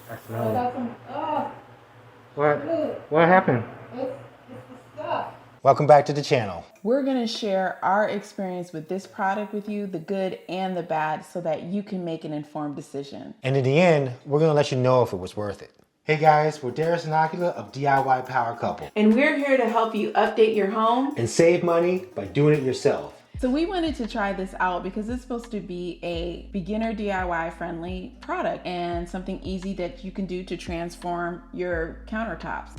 I smell it. What happened? It's the stuff. Welcome back to the channel. We're going to share our experience with this product with you, the good and the bad, so that you can make an informed decision. And in the end, we're going to let you know if it was worth it. Hey guys, we're Darius and Ocula of DIY Power Couple. And we're here to help you update your home and save money by doing it yourself. So we wanted to try this out because it's supposed to be a beginner DIY friendly product and something easy that you can do to transform your countertops.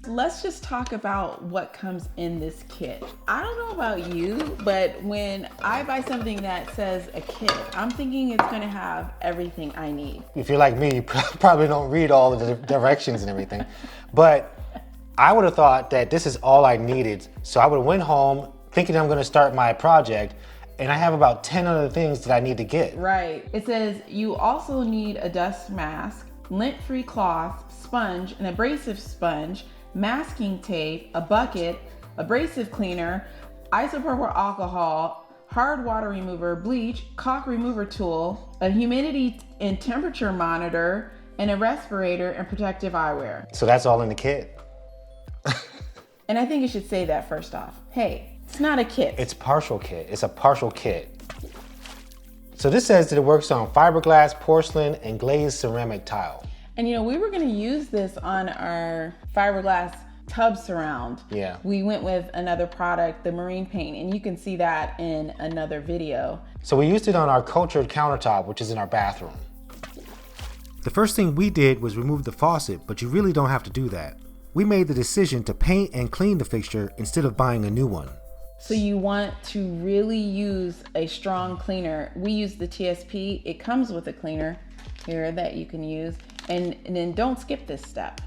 Let's just talk about what comes in this kit. I don't know about you, but when I buy something that says a kit, I'm thinking it's gonna have everything I need. If you're like me, you probably don't read all the directions and everything, but I would have thought that this is all I needed. So I would have went home thinking I'm gonna start my project, and I have about 10 other things that I need to get. Right. It says you also need a dust mask, lint-free cloth, sponge, an abrasive sponge, masking tape, a bucket, abrasive cleaner, isopropyl alcohol, hard water remover, bleach, caulk remover tool, a humidity and temperature monitor, and a respirator and protective eyewear. So that's all in the kit. And I think you should say that first off. Hey, it's not a kit. It's partial kit. It's a partial kit. So this says that it works on fiberglass, porcelain, and glazed ceramic tile. And you know, we were gonna use this on our fiberglass tub surround. Yeah. We went with another product, the marine paint, and you can see that in another video. So we used it on our cultured countertop, which is in our bathroom. The first thing we did was remove the faucet, but you really don't have to do that. We made the decision to paint and clean the fixture instead of buying a new one. So you want to really use a strong cleaner. We use the TSP. It comes with a cleaner here that you can use. And then don't skip this step.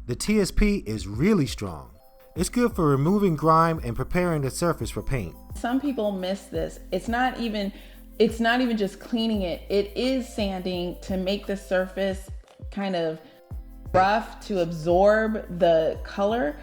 The TSP is really strong. It's good for removing grime and preparing the surface for paint. Some people miss this. It's not even just cleaning it. It is sanding to make the surface kind of rough to absorb the color.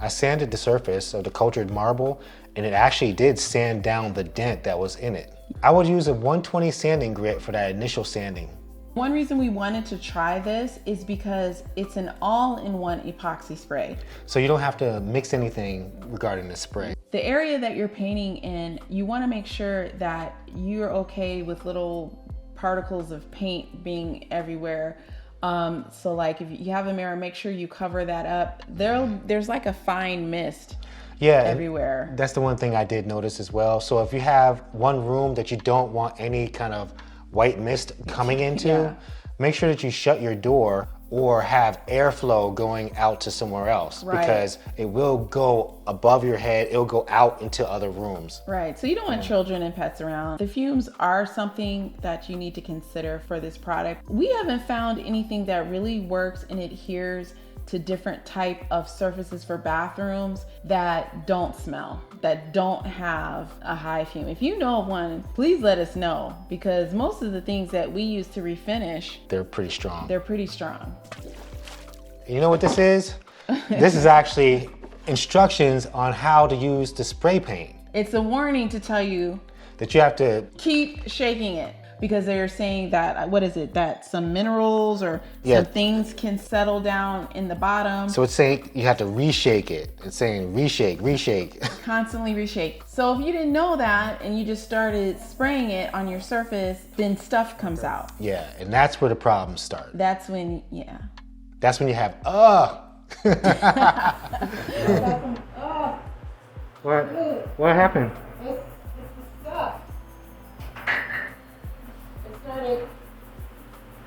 I sanded the surface of the cultured marble, and it actually did sand down the dent that was in it. I would use a 120 sanding grit for that initial sanding. One reason we wanted to try this is because it's an all-in-one epoxy spray. So you don't have to mix anything regarding the spray. The area that you're painting in, you want to make sure that you're okay with little particles of paint being everywhere. So like if you have a mirror, make sure you cover that up. There's like a fine mist everywhere. That's the one thing I did notice as well. So if you have one room that you don't want any kind of white mist coming into, make sure that you shut your door or have airflow going out to somewhere else, because it will go above your head, it'll go out into other rooms. Right, so you don't want children and pets around. The fumes are something that you need to consider for this product. We haven't found anything that really works and adheres to different type of surfaces for bathrooms that don't smell, that don't have a high fume. If you know of one, please let us know, because most of the things that we use to refinish, they're pretty strong. They're pretty strong. You know what this is? This is actually instructions on how to use the spray paint. It's a warning to tell you that you have to keep shaking it, because they're saying that, what is it, that some minerals or some things can settle down in the bottom. So it's saying you have to reshake it. It's saying reshake, reshake. Constantly reshake. So if you didn't know that and you just started spraying it on your surface, then stuff comes out. Yeah, and that's where the problems start. That's when, That's when you have, What happened? It's the stuff.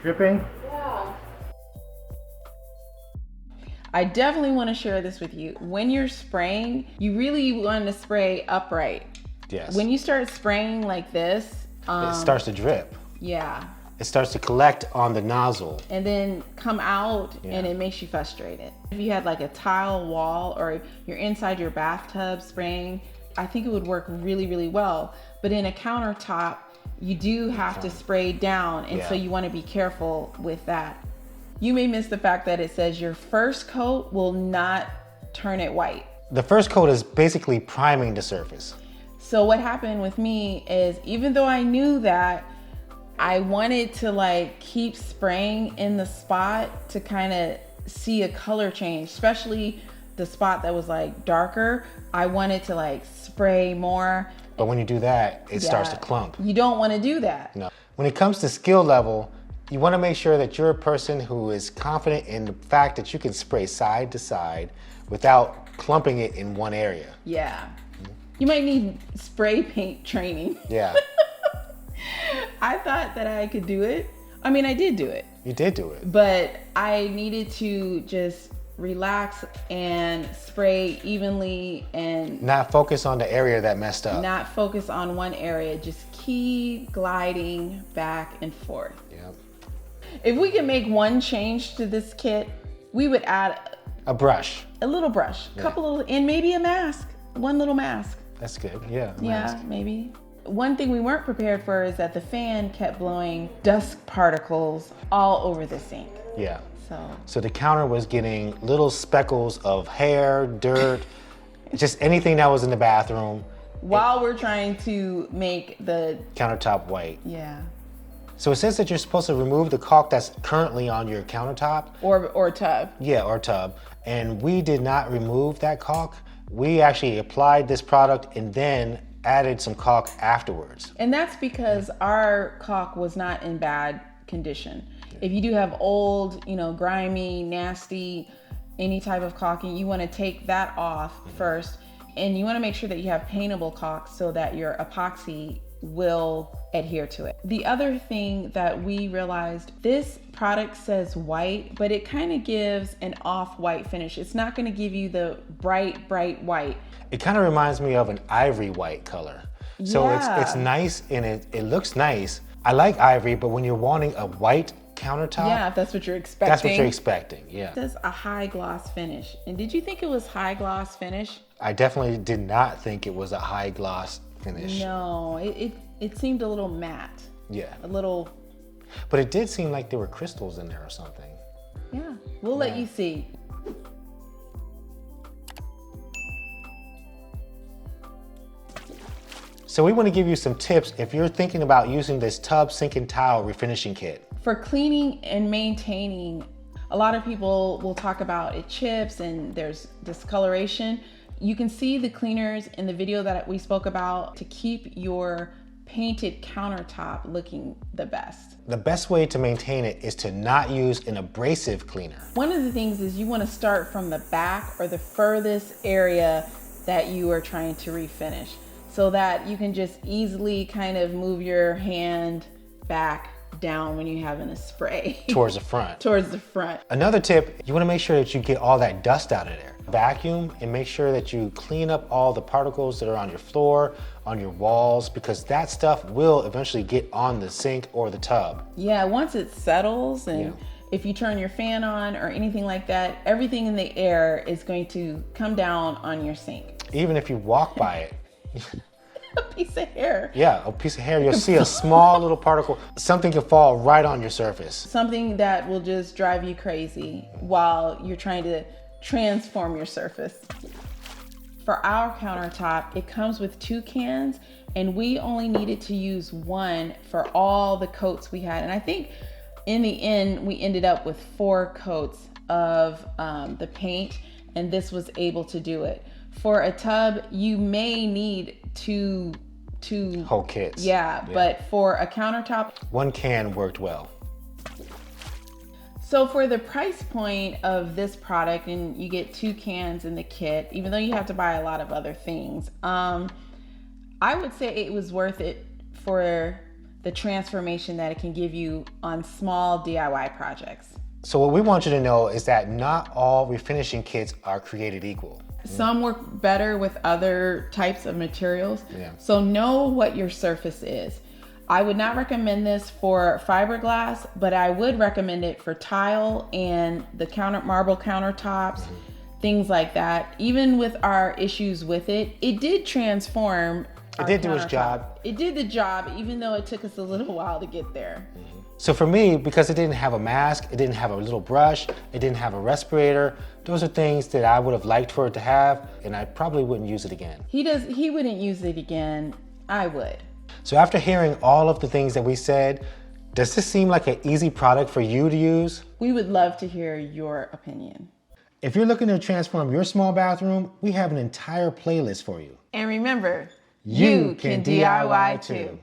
Dripping? Yeah. I definitely want to share this with you. When you're spraying, you really want to spray upright. Yes. When you start spraying like this, it starts to drip. Yeah. It starts to collect on the nozzle. And then come out and it makes you frustrated. If you had like a tile wall or you're inside your bathtub spraying, I think it would work really, really well. But in a countertop, you do have to spray down, and so you want to be careful with that. You may miss the fact that it says your first coat will not turn it white. The first coat is basically priming the surface. So what happened with me is, even though I knew that, I wanted to like keep spraying in the spot to kind of see a color change, especially the spot that was like darker. I wanted to like spray more. But when you do that, it starts to clump. You don't want to do that. No. When it comes to skill level, you want to make sure that you're a person who is confident in the fact that you can spray side to side without clumping it in one area. Yeah. You might need spray paint training. Yeah. I thought that I could do it. I mean, I did do it. You did do it. But I needed to just relax and spray evenly and not focus on the area that messed up. Not focus on one area. Just keep gliding back and forth. Yep. If we could make one change to this kit, we would add a brush. A little brush. A couple little, and maybe a mask. One little mask. That's good. Yeah. Yeah, maybe. One thing we weren't prepared for is that the fan kept blowing dust particles all over the sink. Yeah. So the counter was getting little speckles of hair, dirt, just anything that was in the bathroom. While we're trying to make the countertop white. Yeah. So it says that you're supposed to remove the caulk that's currently on your countertop. Or tub. Yeah, or tub. And we did not remove that caulk. We actually applied this product and then added some caulk afterwards. And that's because our caulk was not in bad condition. If you do have old, grimy, nasty, any type of caulking, you want to take that off first. And you want to make sure that you have paintable caulk so that your epoxy will adhere to it. The other thing that we realized, this product says white, but it kind of gives an off-white finish. It's not going to give you the bright white. It kind of reminds me of an ivory white color. So it's nice and it looks nice. I like ivory, but when you're wanting a white countertop, yeah, if that's what you're expecting. That's what you're expecting, yeah. It says a high gloss finish. And did you think it was high gloss finish? I definitely did not think it was a high gloss finish. No, it seemed a little matte. Yeah. A little. But it did seem like there were crystals in there or something. Yeah, we'll let you see. So we want to give you some tips if you're thinking about using this tub, sink, and tile refinishing kit. For cleaning and maintaining, a lot of people will talk about it chips and there's discoloration. You can see the cleaners in the video that we spoke about to keep your painted countertop looking the best. The best way to maintain it is to not use an abrasive cleaner. One of the things is you want to start from the back or the furthest area that you are trying to refinish, so that you can just easily kind of move your hand back down when you're having a spray. Towards the front. Towards the front. Another tip, you want to make sure that you get all that dust out of there. Vacuum and make sure that you clean up all the particles that are on your floor, on your walls, because that stuff will eventually get on the sink or the tub. Yeah, once it settles and if you turn your fan on or anything like that, everything in the air is going to come down on your sink. Even if you walk by it. A piece of hair. Yeah, a piece of hair. You'll see a small little particle. Something can fall right on your surface. Something that will just drive you crazy while you're trying to transform your surface. For our countertop, it comes with 2 cans and we only needed to use 1 for all the coats we had. And I think in the end, we ended up with 4 coats of the paint, and this was able to do it. For a tub, you may need two whole kits. Yeah, but for a countertop, 1 can worked well. So for the price point of this product, and you get 2 cans in the kit, even though you have to buy a lot of other things, I would say it was worth it for the transformation that it can give you on small DIY projects. So what we want you to know is that not all refinishing kits are created equal. Some work better with other types of materials. Yeah. So know what your surface is. I would not recommend this for fiberglass, but I would recommend it for tile and the marble countertops, things like that. Even with our issues with it, it did transform. It did do its job. It did the job, even though it took us a little while to get there. So for me, because it didn't have a mask, it didn't have a little brush, it didn't have a respirator, those are things that I would have liked for it to have, and I probably wouldn't use it again. He wouldn't use it again. I would. So after hearing all of the things that we said, Does this seem like an easy product for you to use? We would love to hear your opinion. If you're looking to transform your small bathroom, we have an entire playlist for you. And remember, You can DIY too.